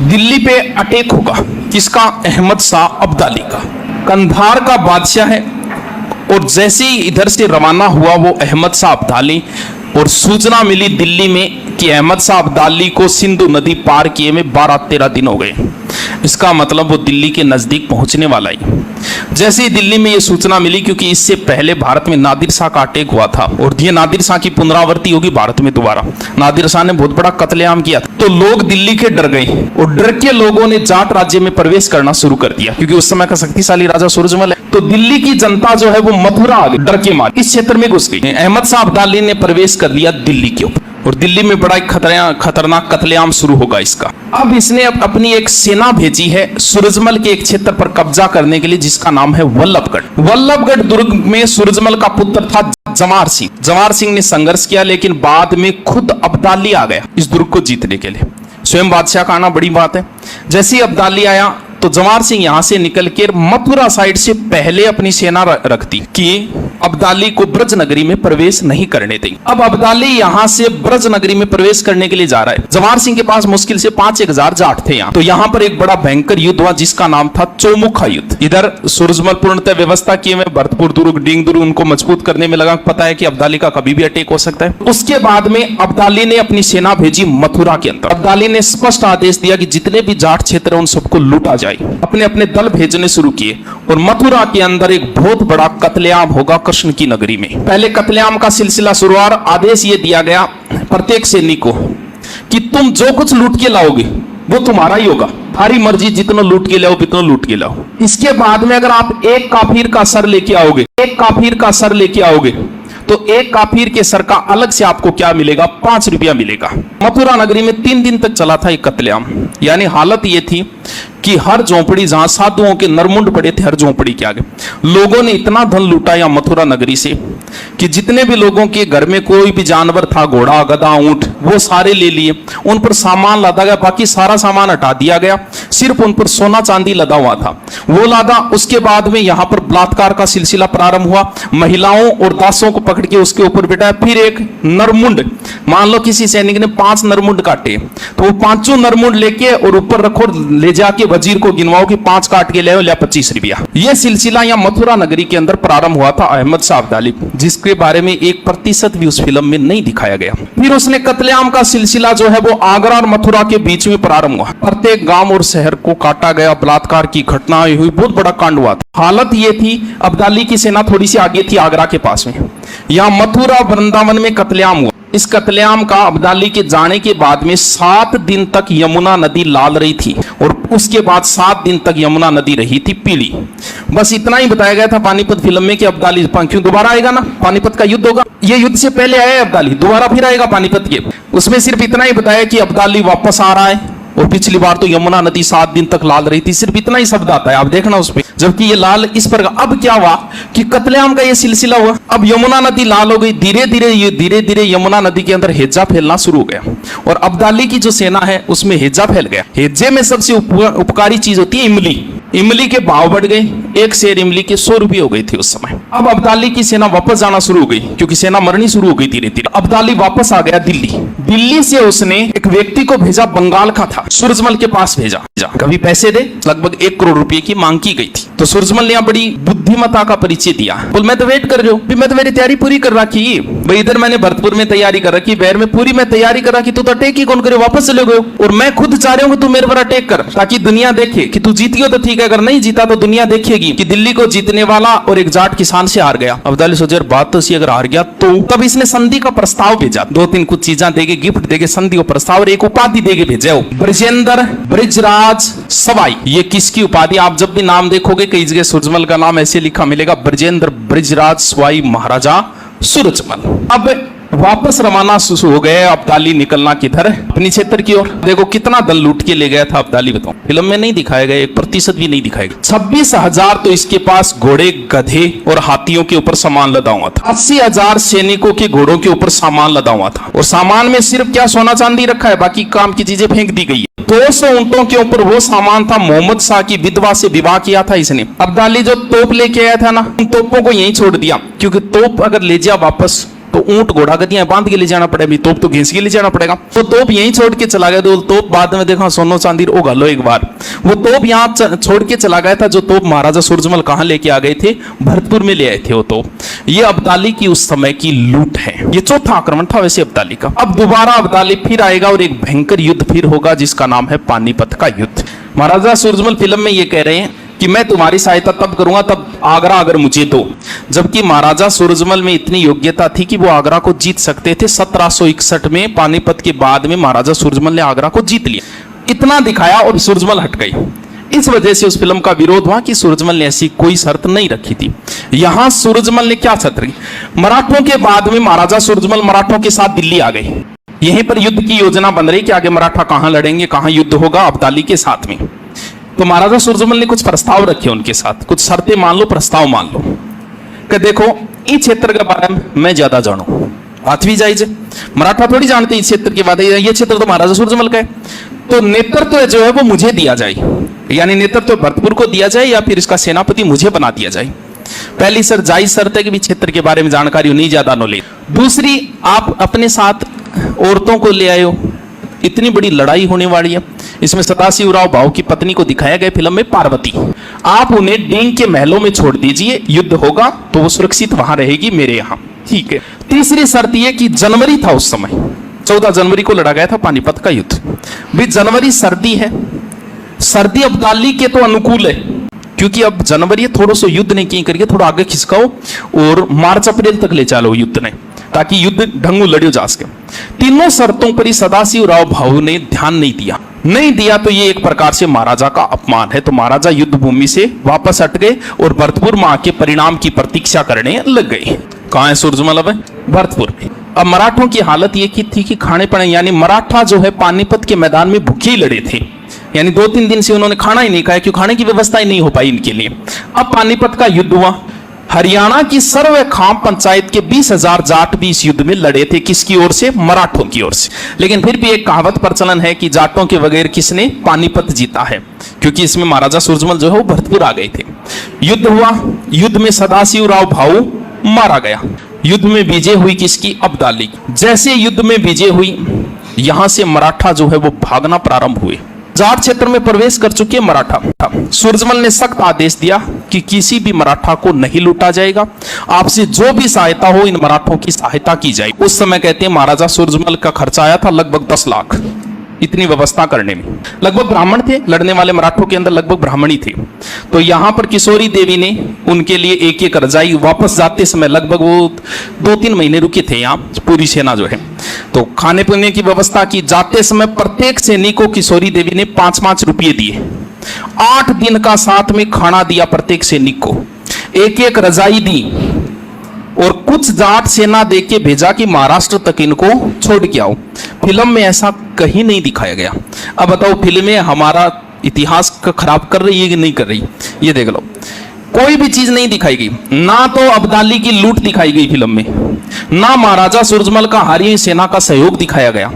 दिल्ली पे अटैक होगा, किसका? अहमद शाह अब्दाली का। कंधार का बादशाह है, और जैसे ही इधर से रवाना हुआ वो अहमद शाह अब्दाली, और सूचना मिली दिल्ली में कि अहमद शाह अब्दाली को सिंधु नदी पार किए में 12-13 दिन हो गए। इसका मतलब वो दिल्ली के नजदीक पहुंचने वाला ही। जैसे ही दिल्ली में ये सूचना मिली, क्योंकि इससे पहले भारत में नादिर शाह का अटैक हुआ था, और ये नादिर शाह की पुनरावृत्ति होगी भारत में दोबारा। नादिर शाह ने बहुत बड़ा कत्लेआम किया, तो लोग दिल्ली के डर गए, और डर के लोगों ने जाट राज्य में प्रवेश करना शुरू कर दिया, क्योंकि उस समय का शक्तिशाली राजा सूरजमल है। तो दिल्ली की जनता जो है वो मथुरा आ गई, डर के मारे इस क्षेत्र में घुस गई। अहमद शाह अब्दाली ने प्रवेश कर लिया दिल्ली के ऊपर, और दिल्ली में बड़ा खतरनाक कत्लेआम शुरू होगा इसका। अब इसने अपनी एक सेना भेजी है सूरजमल के एक क्षेत्र पर कब्जा करने के लिए, जिसका नाम है वल्लभगढ़। वल्लभगढ़ दुर्ग में सूरजमल का पुत्र था जवाहर सिंह। जवाहर सिंह ने संघर्ष किया, लेकिन बाद में खुद अब्दाली आ गया इस दुर्ग को जीतने के लिए। स्वयं बादशाह का आना बड़ी बात है। जैसे ही अब्दाली आया तो जवाहर सिंह यहां से निकल के मथुरा साइड से पहले अपनी सेना रखती कि अब्दाली को ब्रज नगरी में प्रवेश नहीं करने देंगे। अब अब्दाली यहां से ब्रज नगरी में प्रवेश करने के लिए जा रहा है। जवाहर सिंह के पास मुश्किल से 5,000 जाट थे यहाँ। तो यहाँ पर एक बड़ा भयंकर युद्ध हुआ, जिसका नाम था चौमुखा युद्ध। इधर सूरजमल पूर्णतः व्यवस्था किए में भरतपुर दुर्ग, डींग दुर्ग उनको मजबूत करने में लगा। पता है कि अब्दाली का कभी भी अटैक हो सकता है। उसके बाद में अब्दाली ने अपनी सेना भेजी मथुरा के अंदर। अब्दाली ने स्पष्ट आदेश दिया कि जितने भी जाट क्षेत्र है उन सबको लूटा जाए। अपने अपने दल भेजने शुरू किए, और मथुरा के अंदर एक बहुत बड़ा कत्लेआम होगा कृष्ण की नगरी में। पहले कत्लेआम का सिलसिला शुरू हुआ, आदेश ये दिया गया प्रत्येक सैनिक को कि तुम जो कुछ लूट के लाओगे वो तुम्हारा ही होगा, तुम्हारी मर्जी, जितना लूट के लाओ उतना लूट के लाओ। इसके बाद में अगर आप एक काफिर का सर लेके आओगे, एक काफिर का सर लेके आओगे, तो एक काफिर के सर का अलग से आपको क्या मिलेगा? 5 रुपया मिलेगा। मथुरा नगरी में 3 दिन तक चला था एक कत्लेआम। यानी हालत ये थी कि हर झोंपड़ी, जहां साधुओं के नरमुंड पड़े थे, हर झोंपड़ी के आगे लोगों ने इतना धन लूटा या मथुरा नगरी से कि जितने भी लोगों के घर में कोई भी जानवर था, घोड़ा, गधा, ऊंट, वो सारे ले लिए। उन पर सामान लादा गया, बाकी सारा सामान हटा दिया गया। सिर्फ उन पर सोना चांदी लदा हुआ था, वो लादा। उसके बाद में यहाँ पर बलात्कार का सिलसिला प्रारंभ हुआ। महिलाओं और दासों को पकड़ के उसके ऊपर बिठाया। फिर एक नरमुंड, मान लो किसी सैनिक ने 5 नरमुंड काटे, तो वो 5 नरमुंड लेके और ऊपर रखो, ले जाके वजीर को गिनवाओ कि 5 काट के ले लिया 25 रुपया। यह सिलसिला यहाँ मथुरा नगरी के अंदर प्रारंभ हुआ था अहमद शाह अब्दाली, जिसके बारे में 1% भी उस फिल्म में नहीं दिखाया गया। फिर उसने कत्लेआम का सिलसिला जो है वो आगरा और मथुरा के बीच में प्रारंभ हुआ। प्रत्येक गांव और शहर को काटा गया, बलात्कार की घटनाएं हुई, बहुत बड़ा कांड हुआ था। हालत ये थी, अब्दाली की सेना थोड़ी सी आगे थी आगरा के पास में। यहाँ मथुरा वृंदावन में कत्लेआम हुआ। इस कत्लेआम का अब्दाली के जाने के बाद में 7 दिन तक यमुना नदी लाल रही थी, और उसके बाद 7 दिन तक यमुना नदी रही थी पीली। बस इतना ही बताया गया था पानीपत फिल्म में कि अब्दाली क्यों दोबारा आएगा ना, पानीपत का युद्ध होगा। ये युद्ध से पहले आया है अब्दाली, दोबारा फिर आएगा पानीपत के। उसमें सिर्फ इतना ही बताया कि अब्दाली वापस आ रहा है, और पिछली बार तो यमुना नदी 7 दिन तक लाल रही थी। सिर्फ इतना ही शब्द आता है, आप देखना उस पे, जबकि ये लाल इस पर। अब क्या हुआ कि कत्लेआम का ये सिलसिला हुआ। अब यमुना नदी लाल हो गई। धीरे धीरे यमुना नदी के अंदर हेजा फैलना शुरू हो गया, और अब्दाली की जो सेना है उसमें हेजा फैल गया। हेजे में सबसे उपकारी चीज होती है इमली। इमली के भाव बढ़ गए, एक शेर इमली के 100 रुपये हो गई थी उस समय। अब अब्दाली की सेना वापस जाना शुरू हो गई, क्योंकि सेना मरनी शुरू हो गई धीरे धीरे। अब्दाली वापस आ गया दिल्ली। दिल्ली से उसने एक व्यक्ति को भेजा, बंगाल का था, सूरजमल के पास भेजा। कभी पैसे दे, लगभग 1 करोड़ रुपए की मांग की गई थी। तो सूरजमल ने बड़ी बुद्धिमत्ता का परिचय दिया। बोल मैं तो वेट कर रहा हूँ, मैं तो मेरी तैयारी पूरी कर रखी भाई। इधर मैंने भरतपुर में तैयारी कर रखी, बैर में पूरी मैं तैयारी कर रखी। तू तो अटैक ही कौन करे, वापस चले गए। और मैं खुद चाह रहा हूँ कि तू मेरे पर अटैक कर, ताकि दुनिया देखे कि तू जीत गया तो ठीक है, अगर नहीं जीता तो दुनिया देखेगी कि दिल्ली को जीतने वाला और एक जाट किसान से हार गया। अब्दाली सोचे बात तो सी, अगर हार गया तो। तब इसने संधि का प्रस्ताव भेजा। 2-3 कुछ चीजें देके, गिफ्ट देके संधि का प्रस्ताव और एक उपाधि देके भेजा, ब्रजेंद्र ब्रिजराज सवाई। ये किसकी उपाधि? आप जब भी नाम देखोगे कई जगह सूरजमल का नाम ऐसे लिखा मिलेगा, ब्रजेंद्र ब्रिजराज सवाई महाराजा सूरजमल। अब वापस रवाना शुरू हो गए अब्दाली, निकलना किधर? अपनी क्षेत्र की ओर। देखो कितना दल लूट के ले गया था अब्दाली, बताओ। फिल्म में नहीं दिखाया गया, 1% भी नहीं दिखाया गया। 26,000 तो इसके पास घोड़े, गधे और हाथियों के ऊपर सामान लदा हुआ था। 80,000 सैनिकों के घोड़ों के ऊपर सामान लदा हुआ था, और सामान में सिर्फ क्या सोना चांदी रखा है, बाकी काम की चीजें फेंक दी गई है। 200 ऊंटों के ऊपर वो सामान था। मोहम्मद शाह की विधवा से विवाह किया था इसने। अब्दाली जो तोप लेके आया था ना, उन तोपों को यहीं छोड़ दिया, क्योंकि तोप अगर ले जा वापस तो ऊंट घोड़ा गतियां बांध के ले जाना पड़े, अभी तोप तो घींच के ले जाना पड़ेगा। तो तोप यहीं छोड़ के चला गया, तो तोप बाद में देखा सोनो चांदी ओगा लो एक बार, वो तोप यहाँ छोड़ के चला गया था। जो तोप महाराजा सूरजमल कहाँ लेके आ गए थे? भरतपुर में ले आए थे वो तोप। ये अब्दाली की उस समय की लूट है। ये चौथा आक्रमण था वैसे अब्दाली का। अब दोबारा अब्दाली फिर आएगा और एक भयंकर युद्ध फिर होगा जिसका नाम है पानीपत का युद्ध। महाराजा सूरजमल फिल्म में ये कह रहे हैं कि मैं तुम्हारी सहायता तब करूंगा तब आगरा अगर मुझे दो, जबकि महाराजा सूरजमल में इतनी योग्यता थी कि वो आगरा को जीत सकते थे। 1761 में पानीपत के बाद में महाराजा सूरजमल ने आगरा को जीत लिया, इतना दिखाया और सूरजमल हट गई। इस वजह से उस फिल्म का विरोध हुआ कि सूरजमल ने ऐसी कोई शर्त नहीं रखी थी। यहां सूरजमल ने क्या शर्त रखी? मराठों के बाद में महाराजा सूरजमल मराठों के साथ दिल्ली आ गए। यहीं पर युद्ध की योजना बन रही कि आगे मराठा कहां लड़ेंगे, कहां युद्ध होगा, अब्दाली के साथ में। तो महाराजा सूरजमल ने कुछ प्रस्ताव रखे उनके साथ, कुछ शर्तें मान लो, प्रस्ताव मान लो कि देखो इस क्षेत्र के बारे में मैं ज्यादा जानू, बात भी जायज है, मराठा थोड़ी जानते इस क्षेत्र के बारे में, ये क्षेत्र तो महाराजा सूरजमल का है, तो नेतृत्व जो है वो मुझे दिया जाए, यानी नेतृत्व भरतपुर को दिया जाए या फिर इसका सेनापति मुझे बना दिया जाए। पहली सर जायज शर्त है कि भी क्षेत्र के बारे में जानकारी नहीं, ज्यादा नॉलेज। दूसरी, आप अपने साथ औरतों को ले आए हो, इतनी बड़ी लड़ाई होने वाली है। इसमें सदाशिवराव भाऊ की पत्नी को दिखाया गया फिल्म में, पार्वती। आप उन्हें डींग के महलों में छोड़ दीजिए, युद्ध होगा तो वो सुरक्षित वहां रहेगी मेरे यहां, ठीक है। तीसरी शर्त यह कि जनवरी था उस समय, 14 जनवरी को लड़ा गया था पानीपत का युद्ध। भी जनवरी सर्दी है, सर्दी अब्दाली के तो अनुकूल है, क्योंकि अब जनवरी थोड़ा सा युद्ध नहीं किए करके थोड़ा आगे खिसकाओ और मार्च अप्रैल तक ले चलो युद्ध ने, ताकि युद्ध ढंगू लड़ियो जा सके। तीनों शर्तों पर ही सदाशिवराव भाऊ ने ध्यान नहीं दिया तो ये एक प्रकार से महाराजा का अपमान है। तो महाराजा युद्ध भूमि से वापस हट गए और भरतपुर में आके परिणाम की प्रतीक्षा करने लग गए। कहां है सूरजमल? अब भरतपुर में। अब मराठों की हालत ये की थी कि खाने पीने, यानी मराठा जो है पानीपत के मैदान में भूखे ही लड़े थे, यानी 2-3 दिन से उन्होंने खाना ही नहीं खाया, क्योंकि खाने की व्यवस्था ही नहीं हो पाई इनके लिए। अब पानीपत का युद्ध हुआ। हरियाणा की सर्व खाम पंचायत के 20,000 जाट भी इस युद्ध में लड़े थे। किसकी ओर से? मराठों की ओर से। लेकिन फिर भी एक कहावत प्रचलन है कि जाटों के बगैर किसने पानीपत जीता है, क्योंकि इसमें महाराजा सूरजमल जो है वो भरतपुर आ गए थे। युद्ध हुआ, युद्ध में सदाशिवराव भाऊ मारा गया। युद्ध में विजय हुई किसकी? अब्दाली। जैसे युद्ध में विजय हुई, यहां से मराठा जो है वो भागना प्रारंभ हुए। जाट क्षेत्र में प्रवेश कर चुके मराठा। सूरजमल ने सख्त आदेश दिया कि किसी भी मराठा को नहीं लूटा जाएगा, आपसे जो भी सहायता हो इन मराठों की सहायता की जाएगी। उस समय कहते हैं महाराजा सूरजमल का खर्चा आया था लगभग 10 लाख इतनी व्यवस्था करने में। लगभग ब्राह्मण थे, लड़ने वाले मराठों के अंदर लगभग ब्राह्मण ही थे। तो यहां पर किशोरी देवी ने उनके लिए एक रजाई, वापस जाते समय लगभग वो 2-3 महीने रुके थे यहाँ पूरी सेना जो है, तो खाने पीने की व्यवस्था की। जाते समय प्रत्येक सैनिक को किशोरी देवी ने 5-5 रुपये दिए। 8 दिन का साथ में खाना दिया प्रत्येक सैनिक को, एक रजाई दी और कुछ जाट सेना दे के भेजा कि महाराष्ट्र तक इनको छोड़ के आओ। फिल्म में ऐसा कहीं नहीं दिखाया गया। अब बताओ फिल्में हमारा इतिहास का खराब कर रही है कि नहीं कर रही? ये देख लो, कोई भी चीज नहीं दिखाई गई। ना तो अब्दाली की लूट दिखाई गई फिल्म में, ना महाराजा सूरजमल का हारी सेना का सहयोग दिखाया गया।